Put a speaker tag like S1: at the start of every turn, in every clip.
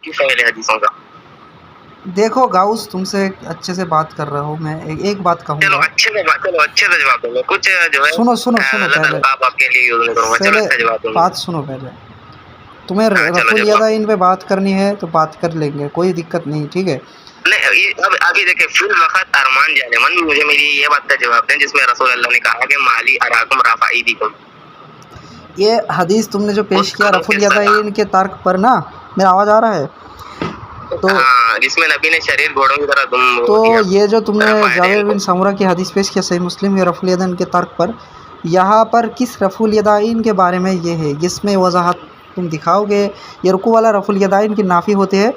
S1: کیوں اہل حدیثوں کا؟
S2: دیکھو گاؤس، تم سے اچھے سے بات کر رہا ہوں میں، ایک بات کہوں
S1: چلو
S2: گا.
S1: اچھے سے جواب دوں گا، کچھ جو ہے
S2: سنو سنو سنو
S1: غلط
S2: پہلے
S1: القاب آپ کے لیے یوز نہیں کروں گا. چلو
S2: پہلے
S1: اچھا جواب دوں گا.
S2: بات سنو. پہلے تمہیں
S1: ہاں
S2: رفع
S1: چلو جواب.
S2: الیدین پہ بات کرنی ہے تو بات کر لیں گے، کوئی دقت نہیں، ٹھیک ہے.
S1: نہیں اب ابھی دیکھیں فی الوقت ارمان جانے من مجھے میری یہ بات کا جواب دیں جس میں رسول اللہ نے کہا کہ مالی اراکم رافع ایدیکم.
S2: یہ حدیث تم نے جو پیش کیا رفع
S1: اس
S2: الیدین کے ترک پر نا، میرا آواز آ رہا ہے؟ تو
S1: ہاں جس میں نبی نے شریر گھوڑوں کی طرح تم
S2: تو
S1: دیا
S2: یہ جو تم نے
S1: رفع
S2: جابر
S1: یدین کو.
S2: بن سمرہ کی حدیث پیش کیا صحیح مسلم کے رفع الیدین کے ترک پر، یہاں پر کس رفع الیدین کے بارے میں یہ ہے جس میں وضاحت تم دکھاؤ گے؟ یہ رکوع والا رفع الیدین کی نافی ہوتے ہیں،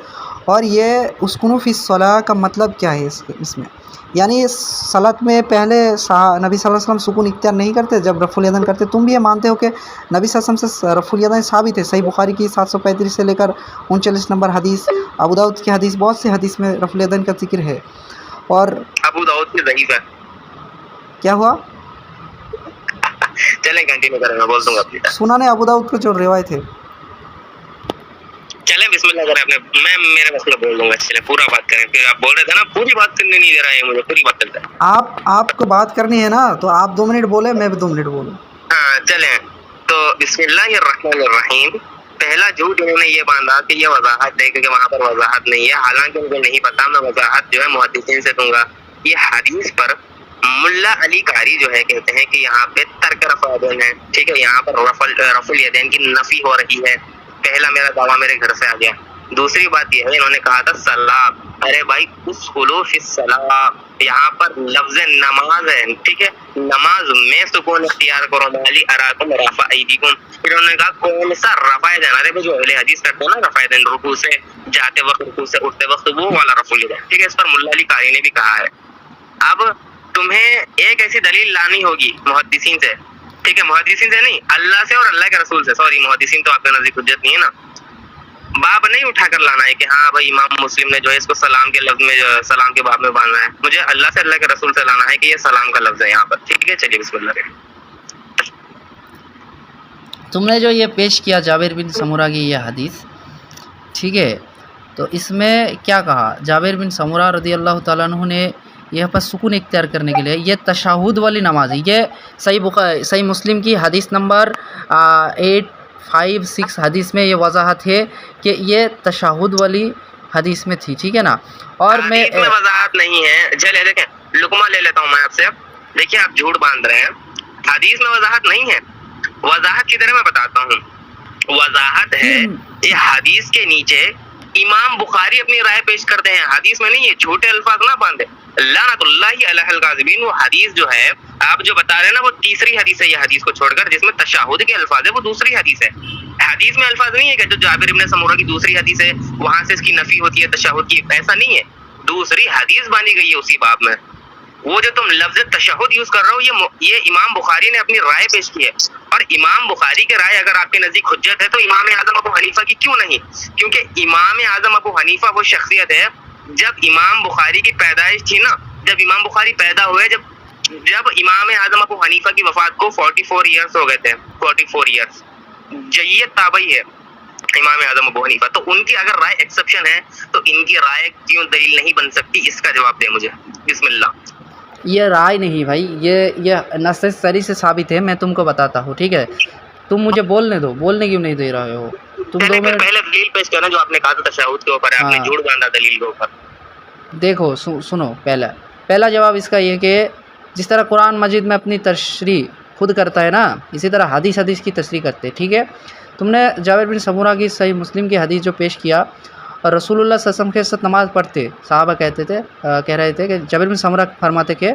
S2: اور یہ اسکنوا فی الصلاۃ کا مطلب کیا ہے اس میں؟ یعنی صلاۃ میں پہلے نبی صلی اللہ علیہ وسلم سکون اختیار نہیں کرتے جب رفع الیدین کرتے؟ تم بھی یہ مانتے ہو کہ نبی صلی اللہ علیہ وسلم سے رفع الیدین ثابت ہے، صحیح بخاری کی 735 سے لے کر 39 نمبر حدیث، ابو داؤد کی حدیث، بہت سی حدیث میں رفع الیدین کا ذکر ہے. اور
S1: ابو داؤد کی ضعیف ہے.
S2: کیا ہوا؟
S1: چلیں کنٹینیو کریں، میں بول دوں گا اپنی ٹائم.
S2: سنن ابو داؤد کو جو روایت ہے.
S1: چلیں بسم اللہ کریں اپنے، میں میرے مسئلہ بول دوں گا. چلیں پورا بات کریں. پھر آپ بول رہے تھے نا پوری بات کرنے نہیں دے رہا ہے مجھے، پوری بات کرتا ہے.
S2: آپ کو بات کرنی ہے نا تو آپ 2 منٹ بولے، میں بھی 2 منٹ بولوں.
S1: ہاں چلیں تو بسم اللہ الرحمن الرحیم. پہلا جھوٹ انہوں نے یہ باندھا کہ یہ وضاحت دے کہ وہاں پر وضاحت نہیں ہے، حالانکہ مجھے نہیں پتا، میں وضاحت جو ہے محدثین سے دوں گا. یہ حدیث پر ملا علی قاری جو ہے کہتے ہیں کہ یہاں پہ ترک رفع الیدین ہے، ٹھیک ہے، یہاں پر رفع الیدین کی نفی ہو رہی ہے. پہلا میرا دعویٰ میرے گھر سے آ گیا. دوسری بات یہ ہے انہوں نے کہا تھا سلام، ارے بھائی ادخلوا فی الصلاۃ، یہاں پر لفظ نماز ہے، ٹھیک ہے، نماز میں سکون اختیار کرو، مالی اراکم رافع ایدیکم. پھر انہوں نے کہا کون سا رفع الیدین؟ ارے جو اہل حدیث کرتے ہیں نا رفع الیدین، رکوع سے جاتے وقت، رکوع سے اٹھتے وقت، وہ والا رفع الیدین، ٹھیک ہے. اس پر ملا علی قاری نے بھی کہا ہے. اب تمہیں ایک ایسی دلیل لانی ہوگی محدثین سے، ٹھیک ہے، محدثین سے نہیں، اللہ سے اور اللہ کے رسول سے. سوری محدثین تو آپ کے نزدیک حجت نہیں ہے نا. باب نہیں اٹھا کر لانا ہے کہ ہاں بھائی امام مسلم نے جو ہے اس کو سلام کے لفظ میں سلام کے باب میں باندھنا ہے. مجھے اللہ سے اللہ کے رسول سے لانا ہے کہ یہ سلام کا لفظ ہے یہاں پر، ٹھیک ہے. چلیے بسم اللہ.
S2: تم نے جو یہ پیش کیا جابر بن سمرہ کی یہ حدیث، ٹھیک ہے، تو اس میں کیا کہا؟ جابر بن سمرہ رضی اللہ تعالیٰ عنہ نے یہاں پر سکون اختیار کرنے کے لیے یہ تشہد والی نماز ہے. یہ صحیح مسلم کی حدیث نمبر 856 حدیث میں یہ وضاحت ہے کہ یہ تشہد والی حدیث میں تھی، ٹھیک ہے نا. اور میں
S1: وضاحت نہیں ہے. چلے دیکھیں لقمہ لے لیتا ہوں میں آپ سے. دیکھیں آپ جھوٹ باندھ رہے ہیں، حدیث میں وضاحت نہیں ہے. وضاحت کی طرح میں بتاتا ہوں. وضاحت ہے یہ حدیث کے نیچے امام بخاری اپنی رائے پیش کرتے ہیں، حدیث میں نہیں ہے. جھوٹے الفاظ نہ باندھے. لعنت اللہ علی الکاذبین. وہ حدیث جو ہے آپ جو بتا رہے ہیں نا وہ تیسری حدیث ہے یہ حدیث کو چھوڑ کر، جس میں تشہد کے الفاظ ہے، وہ دوسری حدیث ہے. حدیث میں الفاظ نہیں ہے کہ جو جابر بن سمرہ کی دوسری حدیث ہے وہاں سے اس کی نفی ہوتی ہے تشہد کی، ایسا نہیں ہے. دوسری حدیث باندھی گئی ہے اسی باب میں. وہ جو تم لفظ تشہد یوز کر رہے ہو یہ امام بخاری نے اپنی رائے پیش کی ہے. اور امام بخاری کی رائے اگر آپ کے نزدیک حجت ہے تو امام اعظم ابو حنیفہ کی کیوں نہیں؟ کیونکہ امام اعظم ابو حنیفہ وہ شخصیت ہے، جب امام بخاری کی پیدائش تھی نا، جب امام بخاری پیدا ہوئے، جب امام اعظم ابو حنیفہ کی وفات کو 44 ایئرس ہو گئے تھے. 44 ایئرس جیت تابعی ہے امام اعظم ابو حنیفہ. تو ان کی اگر رائے ایکسپشن ہے تو ان کی رائے کیوں دلیل نہیں بن سکتی؟ اس کا جواب دیں مجھے. بسم اللہ.
S2: یہ رائے نہیں بھائی، یہ نص صریح سے ثابت ہے. میں تم کو بتاتا ہوں، ٹھیک ہے. تم مجھے بولنے دو، بولنے کیوں نہیں دے رہے ہو تم؟ 2 منٹ
S1: پہلے دلیل پیش کرنا جو آپ نے کہا تھا تشہد کے اوپر، آپ نے جھوٹ باندھا دلیل کے اوپر.
S2: دیکھو سنو، پہلا جواب اس کا یہ کہ جس طرح قرآن مجید میں اپنی تشریح خود کرتا ہے نا، اسی طرح حدیث کی تشریح کرتے، ٹھیک ہے. تم نے جابر بن سمرہ کی صحیح مسلم کی حدیث جو پیش کیا، اور رسول اللہ صلی اللہ علیہ وسلم کے ساتھ نماز پڑھتے صحابہ کہہ رہے تھے کہ جابر بن سمرہ فرماتے کہ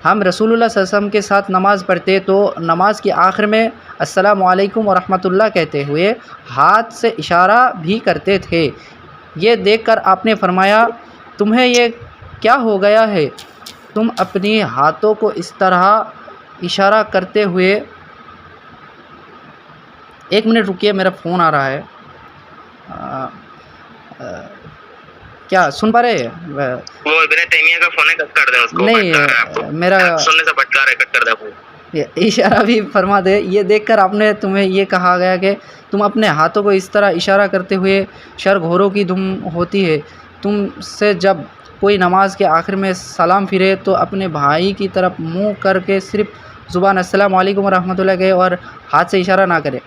S2: ہم رسول اللہ صلی اللہ علیہ وسلم کے ساتھ نماز پڑھتے تو نماز کے آخر میں السلام علیکم ورحمۃ اللہ کہتے ہوئے ہاتھ سے اشارہ بھی کرتے تھے. یہ دیکھ کر آپ نے فرمایا تمہیں یہ کیا ہو گیا ہے؟ تم اپنی ہاتھوں کو اس طرح اشارہ کرتے ہوئے. 1 منٹ رکیے، میرا فون آ رہا ہے. کیا سن پا رہے؟
S1: وہ ابن تیمیہ کا فون ہے، کٹ کر دیں اس کو.
S2: نہیں، میرا
S1: سننے سے بٹکا رہے، کٹ کر دیں.
S2: یہ اشارہ بھی فرما دے. یہ دیکھ کر آپ نے تمہیں یہ کہا گیا کہ تم اپنے ہاتھوں کو اس طرح اشارہ کرتے ہوئے شر گھوروں کی دھم ہوتی ہے. تم سے جب کوئی نماز کے آخر میں سلام پھرے تو اپنے بھائی کی طرف منہ کر کے صرف زبان السلام علیکم ورحمۃ اللہ کہے اور ہاتھ سے اشارہ نہ کرے.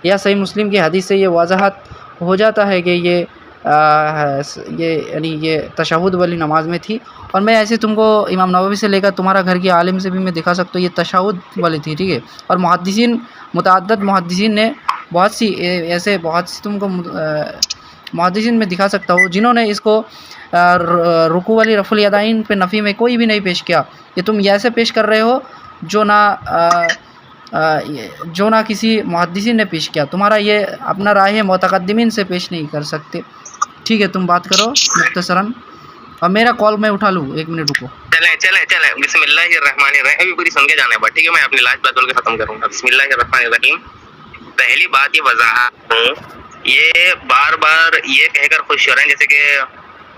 S2: یا صحیح مسلم کی حدیث سے یہ وضاحت ہو جاتا ہے کہ یہ یعنی یہ تشہد والی نماز میں تھی. اور میں ایسے تم کو امام نووی سے لے کر تمہارا گھر کی عالم سے بھی میں دکھا سکتا ہوں یہ تشہد والی تھی, ٹھیک ہے. اور محدثین متعدد محدثین نے بہت سی ایسے بہت سی تم کو محدثین میں دکھا سکتا ہوں جنہوں نے اس کو رکوع والی رفع الیدین پہ نفی میں کوئی بھی نہیں پیش کیا. یہ تم ایسے پیش کر رہے ہو جو نہ کسی محدثین نے پیش کیا. تمہارا یہ اپنا رائے متقدمین سے پیش نہیں کر سکتے, ٹھیک ہے. تم بات کرو مختصراً اور میرا کال میں اٹھا لوں, 1 منٹ رکو.
S1: چلیں بسم اللہ الرحمن الرحیم. ابھی پوری سن کے جانے بعد, ٹھیک ہے. میں اپنی لاسٹ بات بول کے ختم کروں گا. بسم اللہ الرحمن الرحیم. پہلی بات یہ وضاحت ہوں, یہ بار بار یہ کہہ کر خوش ہو رہے ہیں جیسے کہ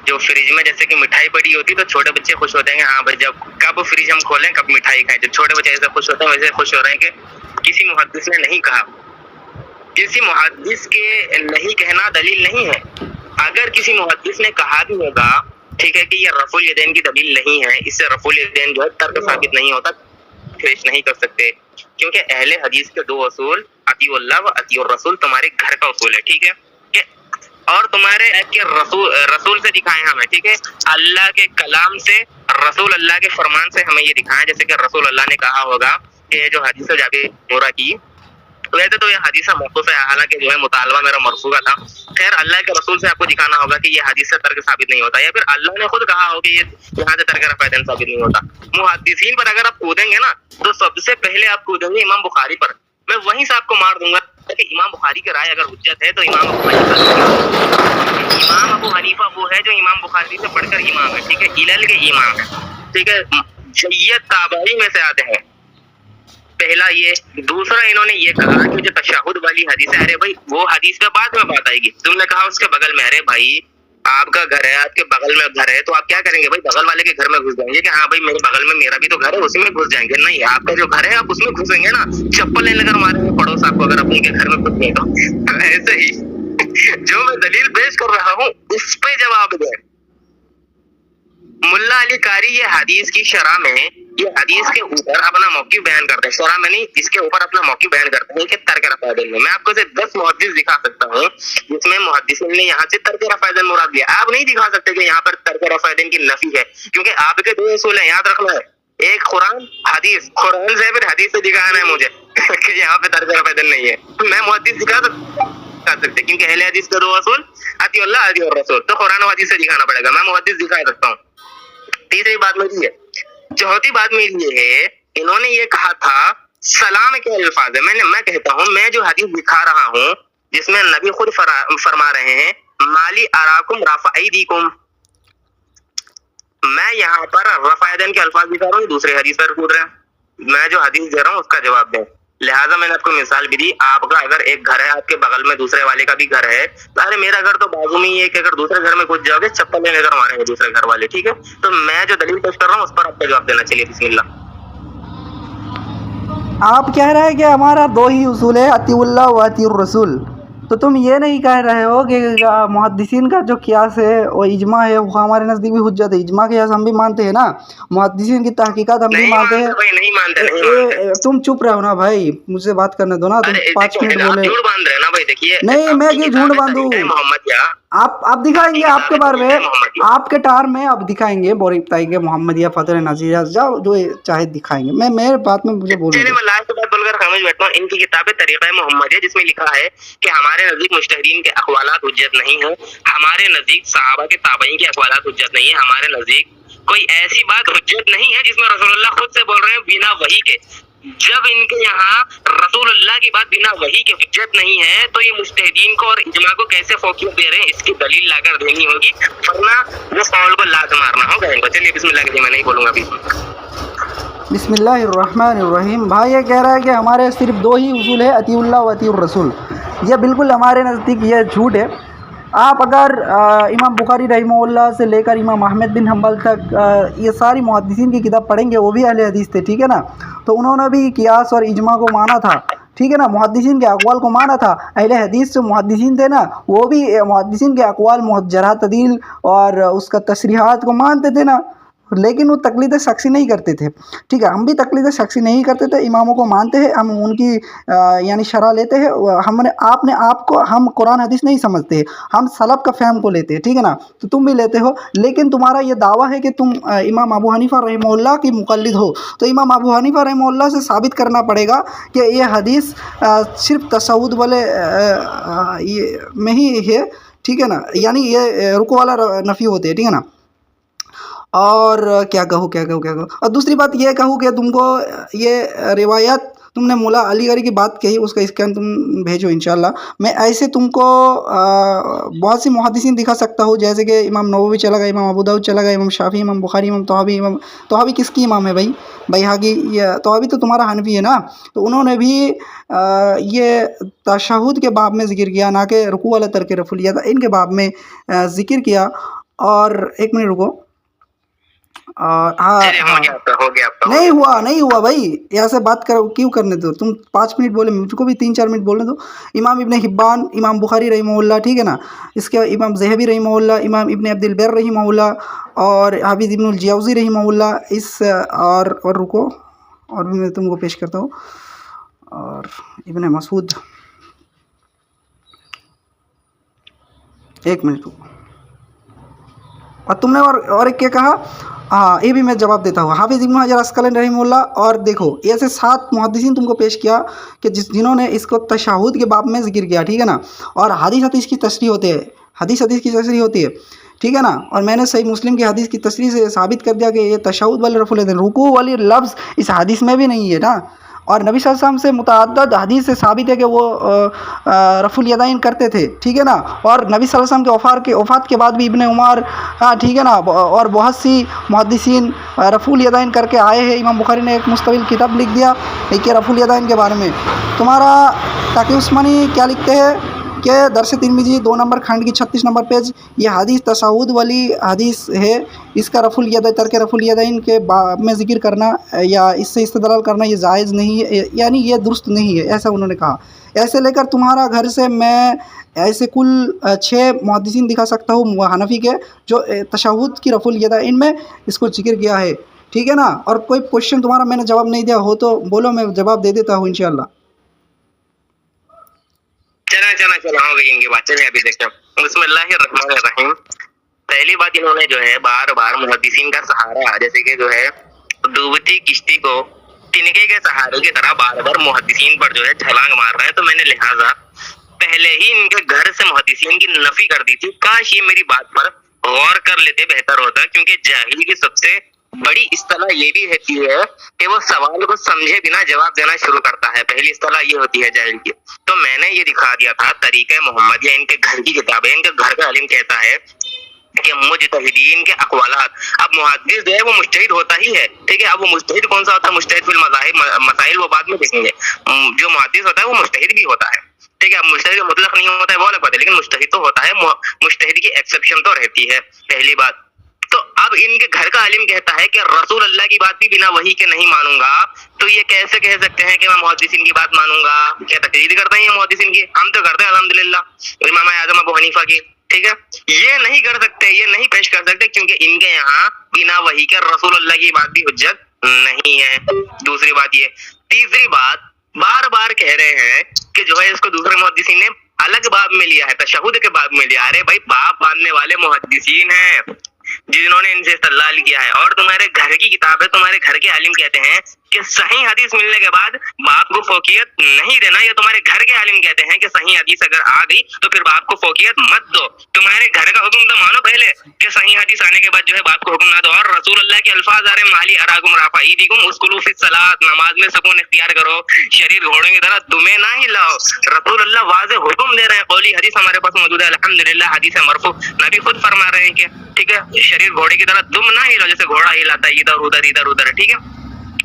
S1: جو فریج میں جیسے کہ مٹھائی پڑی ہوتی تو چھوٹے بچے خوش ہوتے ہیں کہ ہاں بھائی جب کب فریج ہم کھولیں کب مٹھائی کھائیں. جب چھوٹے بچے ایسے خوش ہوتے ہیں ویسے خوش ہو رہے ہیں کہ کسی محدث نے نہیں کہا. کسی محدث کے نہیں کہنا دلیل نہیں ہے. اگر کسی محدث نے کہا بھی ہوگا ٹھیک ہے کہ یہ رفع الیدین کی دلیل نہیں ہے, اس سے رفع الیدین جو ہے ترک ثابت نہیں ہوتا, پیش نہیں کر سکتے. کیونکہ اہل حدیث کے 2 اصول اطیعوا اللہ و اطیعوا الرسول تمہارے گھر کا اصول ہے, ٹھیک ہے. اور تمہارے رسول سے دکھائیں ہمیں, ٹھیک ہے. اللہ کے کلام سے, رسول اللہ کے فرمان سے ہمیں یہ دکھائیں جیسے کہ رسول اللہ نے کہا ہوگا کہ یہ جو حدیث ہے جابر مرہ کی, ویسے تو یہ حدیث موقوف ہے حالانکہ جو ہے مطالبہ میرا مرفوع کا تھا. خیر اللہ کے رسول سے آپ کو دکھانا ہوگا کہ یہ حدیث سے ترک ثابت نہیں ہوتا, یا پھر اللہ نے خود کہا ہو کہ یہ یہاں سے ترک رفع الیدین ثابت نہیں ہوتا. محدثین پر اگر آپ کودیں گے نا تو سب سے پہلے آپ کودیں گے امام بخاری پر. میں وہیں سے آپ کو مار دوں گا کہ امام بخاری کی رائے اگر حجت ہے تو امام ابو حنیفہ وہ ہے جو امام بخاری سے پڑھ کر امام ہے, ٹھیک ہے. علل کے امام ہے, ٹھیک ہے. جید تابعی میں سے آتے ہیں. پہلا یہ. دوسرا انہوں نے یہ کہا کہ جو تشہد والی حدیث ہے, ارے بھائی وہ حدیث میں بعد میں بات آئے گی. تم نے کہا اس کے بغل میں, ارے بھائی آپ کا گھر ہے, آپ کے بغل میں گھر ہے تو آپ کیا کریں گے بھائی بغل والے کے گھر میں گھس جائیں گے کہ ہاں بھائی میرے بغل میں میرا بھی تو گھر ہے اسی میں گھس جائیں گے. نہیں, آپ کا جو گھر ہے آپ اس میں گھسیں گے نا. چپل لے کر ماریں گے پڑوس آپ کو اگر اپنے کے گھر میں گھس گئے تو. ایسے ہی جو میں دلیل پیش کر رہا ہوں اس پہ جواب دیں. ملا علی قاری یہ حدیث کی شرح میں یہ حدیث کے اوپر اپنا موقف بیان کرتے ہیں, شرح میں نہیں اس کے اوپر اپنا موقف بیان کرتے ہیں کہ ترک رفع الیدین میں. میں آپ کو صرف 10 محدث دکھا سکتا ہوں جس میں محدثین نے یہاں سے ترک رفع الیدین مراد لیا. آپ نہیں دکھا سکتے کہ یہاں پر ترک رفع الیدین کی نفی ہے, کیونکہ آپ کے 2 اصول ہیں, یاد رکھنا ہے. ایک قرآن حدیث, قرآن سے پھر حدیث سے دکھانا ہے مجھے کہ یہاں پہ ترک رفع الیدین نہیں ہے. میں محدث دکھا سکتے کیونکہ اہل حدیث کے 2 اصول اطیعوا اللہ اطیعوا الرسول, تو قرآن و حدیث سے دکھانا پڑے گا. میں محدث دکھا سکتا ہوں. تیسری بات میری ہے. چوتھی بات میری یہ ہے انہوں نے یہ کہا تھا سلام کے الفاظ ہے. میں کہتا ہوں میں جو حدیث دکھا رہا ہوں جس میں نبی خود فرما رہے ہیں مالی اراکم رفع ایدیکم, میں یہاں پر رفع الیدین کے الفاظ دکھا رہا ہوں, دوسرے حدیث پر کود رہے ہیں. میں جو حدیث دے رہا ہوں اس کا جواب دیں. لہٰذا میں نے آپ کو مثال بھی دی. آپ کا اگر ایک گھر ہے آپ کے بغل میں دوسرے والے کا بھی گھر ہے, ارے میرا گھر تو بازو میں ہی ہے کہ اگر دوسرے گھر میں گھس جاؤ گے چپل لے کر ماریں گے دوسرے گھر والے, ٹھیک ہے. تو میں جو دلیل پیش کر رہا ہوں اس پر آپ کو جواب دینا. چلیے بسم اللہ.
S2: آپ کہہ رہے ہیں کہ ہمارا 2 ہی اصول ہے اطیعوا اللہ و اطیعوا الرسول, تو تم یہ نہیں کہہ رہے ہو کہ محدثین کا جو قیاس ہے وہ اجماع ہے, وہ ہمارے نزدیک بھی حجت ہے. اجماع کے قیاس ہم بھی مانتے ہیں نا, محدثین کی تحقیقات ہم بھی مانتے ہیں.
S1: نہیں مانتے.
S2: تم چپ رہو نا بھائی, مجھے بات کرنے دو نا. تم 5 منٹ بولے.
S1: جھوٹ باندھ رہے ہیں نا بھائی. دیکھیے
S2: نہیں میں کیوں جھوٹ باندھوں, آپ دکھائیں گے آپ کے بارے میں, آپ کے ٹار میں آپ دکھائیں گے بوری بتائی کے محمدیہ فتح نظیرہ جاؤ جو چاہے دکھائیں گے. میں میرے بات میں مجھے بولوں.
S1: میں لاسٹ بات بول کر خاموش بیٹھتا ہوں. ان کی کتاب طریقہ محمدیہ جس میں لکھا ہے کہ ہمارے نزدیک مجتہدین کے اقوالات حجت نہیں ہیں, ہمارے نزدیک صحابہ کے تابعین کے اقوالات حجت نہیں ہیں, ہمارے نزدیک کوئی ایسی بات حجت نہیں ہے جس میں رسول اللہ خود سے بول رہے ہیں بنا وحی کے. جب ان کے یہاں رسول اللہ کی بات بنا وحی کے حجت نہیں ہے تو یہ مجتہدین کو اور اجماع کو کیسے فوقیت دے رہے ہیں, اس کی دلیل لا کر دینی ہوگی, ورنہ وہ قول کو لازم مارنا ہوگا ان کو. چلیے بسم اللہ کے, میں نہیں بولوں گا ابھی.
S2: بسم اللہ الرحمن الرحیم. بھائی یہ کہہ رہا ہے کہ ہمارے صرف 2 ہی اصول ہے اطیعوا اللہ و اطیعوا الرسول. یہ بالکل ہمارے نزدیک یہ جھوٹ ہے.
S3: آپ اگر امام بخاری رحمہ اللہ سے لے کر امام احمد بن حنبل تک یہ ساری محدثین کی کتاب پڑھیں گے، وہ بھی اہل حدیث تھے، ٹھیک ہے نا، تو انہوں نے بھی قیاس اور اجماع کو مانا تھا، ٹھیک ہے نا، محدثین کے اقوال کو مانا تھا۔ اہل حدیث جو محدثین تھے نا، وہ بھی محدثین کے اقوال، جرح تعدیل اور اس کا تصریحات کو مانتے تھے نا، لیکن وہ تقلید شخصی نہیں کرتے تھے، ٹھیک ہے، ہم بھی تقلید شخصی نہیں کرتے تھے، اماموں کو مانتے ہیں، ہم ان کی یعنی شرح لیتے ہیں، آپ کو ہم قرآن حدیث نہیں سمجھتے، ہم سلف کا فہم کو لیتے ہیں، ٹھیک ہے نا، تو تم بھی لیتے ہو، لیکن تمہارا یہ دعویٰ ہے کہ تم امام ابو حنیفہ رحمہ اللہ کی مقلد ہو، تو امام ابو حنیفہ رحمہ اللہ سے ثابت کرنا پڑے گا کہ یہ حدیث صرف تشہد والے میں ہی ہے، ٹھیک ہے نا، یعنی یہ رکوع والا نفی ہوتے ہیں، ٹھیک ہے نا۔ اور کیا کہوں اور دوسری بات یہ کہوں کہ تم کو یہ روایت، تم نے مولا علی گڑھی کی بات کہی، اس کا اسکین تم بھیجو انشاءاللہ، میں ایسے تم کو بہت سی محدثین دکھا سکتا ہوں، جیسے کہ امام نووی چلا گیا، امام ابو داؤد چلا گیا، امام شافعی، امام بخاری، امام طحاوی کس کی امام ہے بھائی؟ بیہقی، یہ طحاوی تو تمہارا حنفی ہے نا، تو انہوں نے بھی یہ تشہد کے باب میں ذکر کیا، نہ کہ رکوع والا ترک رفع الیدین ان کے باب میں ذکر کیا۔ اور ایک منٹ رکو،
S1: ہو گیا آپ کا
S3: نہیں ہوا بھائی، یہاں سے بات کیوں کرنے دو، تم 5 منٹ بولے، مجھ کو بھی 3-4 منٹ بولنے دو۔ امام ابن حبان، امام بخاری رحمہ اللہ، ٹھیک ہے نا، اس کے امام ذہبی رحمہ اللہ، امام ابن عبد البر رحمہ اللہ، اور حافظ ابن الجوزی رحمہ اللہ، اور رکو، اور بھی میں تم کو پیش کرتا ہوں، اور ابن مسعود، ایک منٹ رکو، اور تم نے اور ایک کیا کہا، ہاں یہ بھی میں جواب دیتا ہوں، حافظ ابن حجر عسقلانی رحمہ اللہ، اور دیکھو ایسے 7 محدثین تم کو پیش کیا کہ جنہوں نے اس کو تشہد کے باب میں ذکر کیا، ٹھیک ہے نا، اور حدیث کی تشریح ہوتی ہے، ٹھیک ہے نا، اور میں نے صحیح مسلم کی حدیث کی تشریح سے ثابت کر دیا کہ یہ تشہد والی رفع الیدین، رکوع والی لفظ اس حدیث میں بھی نہیں ہے نا، اور نبی صلی اللہ علیہ وسلم سے متعدد حدیث سے ثابت ہے کہ وہ رفع الیدین کرتے تھے، ٹھیک ہے نا، اور نبی صلی اللہ علیہ وسلم کے وفات کے بعد بھی ابن عمر، ٹھیک ہے نا، اور بہت سی محدثین رفع الیدین کر کے آئے ہیں، امام بخاری نے ایک مستقل کتاب لکھ دیا کہ رفع الیدین کے بارے میں۔ تمہارا تقی عثمانی کیا لکھتے ہیں کہ درس ترمذی 2 نمبر کھنڈ کی 36 نمبر پیج، یہ حدیث تشہد والی حدیث ہے، اس کا رفع الیدین، ترک رفع الیدین کے باب میں ذکر کرنا یا اس سے استدلال کرنا یہ جائز نہیں ہے، یعنی یہ درست نہیں ہے، ایسا انہوں نے کہا۔ ایسے لے کر تمہارا گھر سے میں ایسے کل 6 محدثین دکھا سکتا ہوں حنفی کے، جو تشہد کی رفع الیدین میں اس کو ذکر کیا ہے، ٹھیک ہے نا، اور کوئی کوشچن تمہارا میں نے جواب نہیں دیا ہو تو بولو، میں جواب دے دیتا ہوں انشاءاللہ۔
S1: چلا ہو گئی ان کی بات، چلیں ابھی دیکھیں، بسم اللہ الرحمن الرحیم۔ پہلی بات، انہوں نے جو ہے بار بار محدثین کا سہارا، جیسے کہ جو ہے ڈوبتی کشتی کو تنکے کے سہارے کی طرح بار بار محدثین پر جو ہے چھلانگ مار رہے ہیں، تو میں نے لہٰذا پہلے ہی ان کے گھر سے محدثین کی نفی کر دی تھی۔ کاش یہ میری بات پر غور کر لیتے، بہتر ہوتا، کیونکہ جاہل کی سب سے بڑی اصطلاح یہ بھی رہتی ہے کہ وہ سوال کو سمجھے بنا جواب دینا شروع کرتا ہے، پہلی اصطلاح یہ ہوتی ہے جاہل کی۔ تو میں نے یہ دکھا دیا تھا طریقہ محمد، یا ان کے گھر کی کتاب ہے، ان کے گھر کا علم کہتا ہے کہ مجتہدین کے اقوالات، اب محدث جو ہے وہ مجتہد ہوتا ہی ہے، ٹھیک ہے، اب وہ مجتہد کون سا ہوتا ہے؟ مجتہد فی المذاہب مسائل وہ بعد میں دیکھیں گے، جو محدث ہوتا ہے وہ مجتہد بھی ہوتا ہے، ٹھیک ہے، اب مجتہد مطلق نہیں ہوتا ہے وہ الگ بات ہے، لیکن مجتہد تو ہوتا ہے، مجتہد کی ایکسیپشن تو رہتی ہے، پہلی بات۔ تو اب ان کے گھر کا عالم کہتا ہے کہ رسول اللہ کی بات بھی بنا وحی کے نہیں مانوں گا، تو یہ کیسے کہہ سکتے ہیں کہ میں محدثین کی بات مانوں گا؟ کیا تقلید کرتے ہیں یہ محدثین کی؟ ہم تو کرتے ہیں الحمدللہ امام اعظم ابو حنیفہ کی، ٹھیک ہے، یہ نہیں کر سکتے، یہ نہیں پیش کر سکتے، کیونکہ ان کے یہاں بنا وحی کے رسول اللہ کی بات بھی حجت نہیں ہے، دوسری بات یہ۔ تیسری بات، بار بار کہہ رہے ہیں کہ جو ہے اس کو دوسرے محدثین نے الگ باب میں لیا ہے، تشہد کے باب میں لیا۔ ارے بھائی، باب باندھنے والے محدثین ہیں جنہوں نے ان سے استدلال کیا ہے، اور تمہارے گھر کی کتاب ہے، تمہارے گھر کے عالم کہتے ہیں کہ صحیح حدیث ملنے کے بعد باپ کو فوقیت نہیں دینا، یا تمہارے گھر کے عالم کہتے ہیں کہ صحیح حدیث اگر آ گئی تو پھر باپ کو فوقیت مت دو۔ تمہارے گھر کا حکم تو مانو پہلے کہ صحیح حدیث آنے کے بعد جو ہے باپ کو حکم نہ دو، اور رسول اللہ کے الفاظ آ رہے مالی اراکم رافعیدکم اسکلوا فی الصلاۃ، نماز میں سکون اختیار کرو، شریر گھوڑوں کی طرح دمیں نہ ہلاؤ۔ رسول اللہ واضح حکم دے رہے ہیں، قولی حدیث ہمارے پاس موجود ہے الحمدللہ، حدیث مرفوع، نبی خود فرما رہے ہیں کہ ٹھیک ہے، شریر گھوڑے کی طرح دم نہ ہلاؤ، جیسے گھوڑا ہلاتا ہے ادھر ادھر ادھر ادھر، ٹھیک ہے۔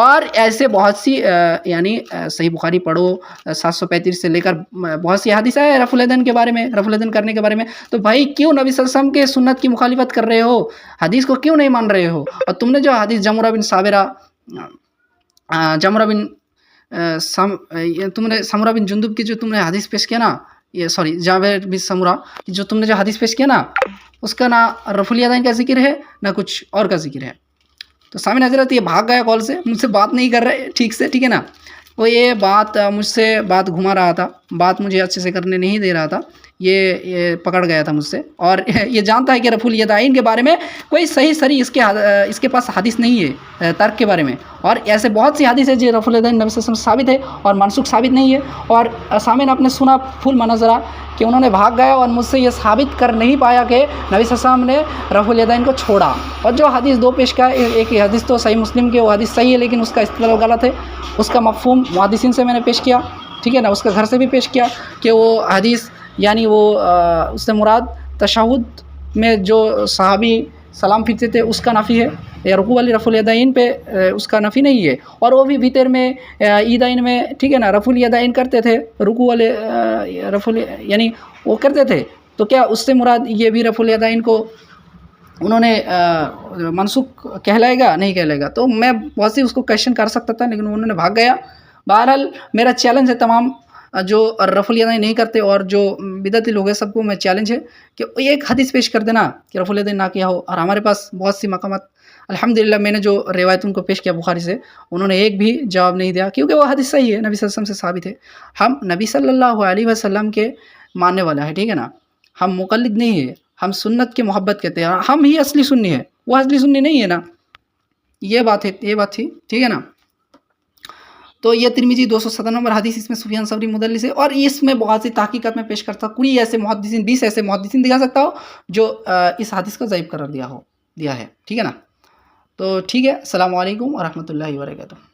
S2: اور ایسے بہت سی یعنی صحیح بخاری پڑھو 735 سے لے کر بہت سی حدیث ہے رفع الیدین کے بارے میں، رفع الیدین کرنے کے بارے میں. تو بھائی کیوں نبی صلی اللہ علیہ وسلم کے سنت کی مخالفت کر رہے ہو؟ حدیث کو کیوں نہیں مان رہے ہو؟ اور تم نے جو حدیث جمرہ بن سمرہ بن جندب کی جو تم نے حدیث پیش کیا نا، یہ سوری جابر بن سمرہ کی جو تم نے جو حدیث پیش کیا نا، اس کا نہ رفع الیدین کا ذکر ہے نہ کچھ اور کا ذکر ہے. تو سامعین حضرت یہ بھاگ گیا کال سے، مجھ سے بات نہیں کر رہے ٹھیک سے، ٹھیک ہے نا. وہ یہ بات مجھ سے بات گھما رہا تھا، بات مجھے اچھے سے کرنے نہیں دے رہا تھا، یہ پکڑ گیا تھا مجھ سے، اور یہ جانتا ہے کہ رفع الیدین کے بارے میں کوئی صحیح سری اس کے پاس حدیث نہیں ہے ترک کے بارے میں. اور ایسے بہت سی حدیث ہے جو رفع الیدین نبی صلی اللہ علیہ وسلم ثابت ہے اور منسوخ ثابت نہیں ہے. اور سامعین آپ نے سنا پھول مناظرہ کہ انہوں نے بھاگ گیا اور مجھ سے یہ ثابت کر نہیں پایا کہ نبی صلی اللہ علیہ وسلم نے رفع الیدین کو چھوڑا. اور جو حدیث دو پیش کا ایک حدیث تو صحیح مسلم کی، وہ حدیث صحیح ہے لیکن اس کا استدلال غلط ہے، اس کا مفہوم محدثین سے میں نے پیش کیا، ٹھیک ہے نا، اس کا گھر سے بھی پیش کیا کہ وہ حدیث یعنی وہ اس سے مراد تشہد میں جو صحابی سلام پھیرتے تھے اس کا نفی ہے، یا رکوع والی رفع الیدین پہ اس کا نفی نہیں ہے. اور وہ بھی وطر میں عیدین میں ٹھیک ہے نا رفع الیدین کرتے تھے، رکوع والے یعنی وہ کرتے تھے. تو کیا اس سے مراد یہ بھی رفع الیدین کو انہوں نے منسوخ کہلائے گا؟ نہیں کہلائے گا. تو میں بہت سی اس کو کویشچن کر سکتا تھا لیکن انہوں نے بھاگ گیا. بہرحال میرا چیلنج ہے تمام جو رفع الیدین نہیں کرتے اور جو بدعتی لوگ ہیں، سب کو میں چیلنج ہے کہ ایک حدیث پیش کر دینا کہ رفع الیدین نہ کیا ہو. اور ہمارے پاس بہت سی مقامات الحمدللہ میں نے جو روایت ان کو پیش کیا بخاری سے، انہوں نے ایک بھی جواب نہیں دیا کیونکہ وہ حدیث صحیح ہے، نبی صلی اللہ علیہ وسلم سے ثابت ہے. ہم نبی صلی اللہ علیہ وسلم کے ماننے والا ہے، ٹھیک ہے نا، ہم مقلد نہیں ہے، ہم سنت کے محبت کہتے ہیں، ہم ہی اصلی سنی ہے، وہ اصلی سنی نہیں ہے نا. یہ بات تھی ٹھیک ہے نا. تو یہ ترمذی 207 نمبر حدیث، اس میں سفیان ثوری مدلس ہے، اور اس میں بہت سی تحقیقات میں پیش کرتا ہوں. کوئی ایسے محدثین 20 ایسے محدثین دکھا سکتا ہو جو اس حدیث کا ضعیف قرار دیا ہے، ٹھیک ہے نا. تو ٹھیک ہے، السلام علیکم ورحمۃ اللہ وبرکاتہ.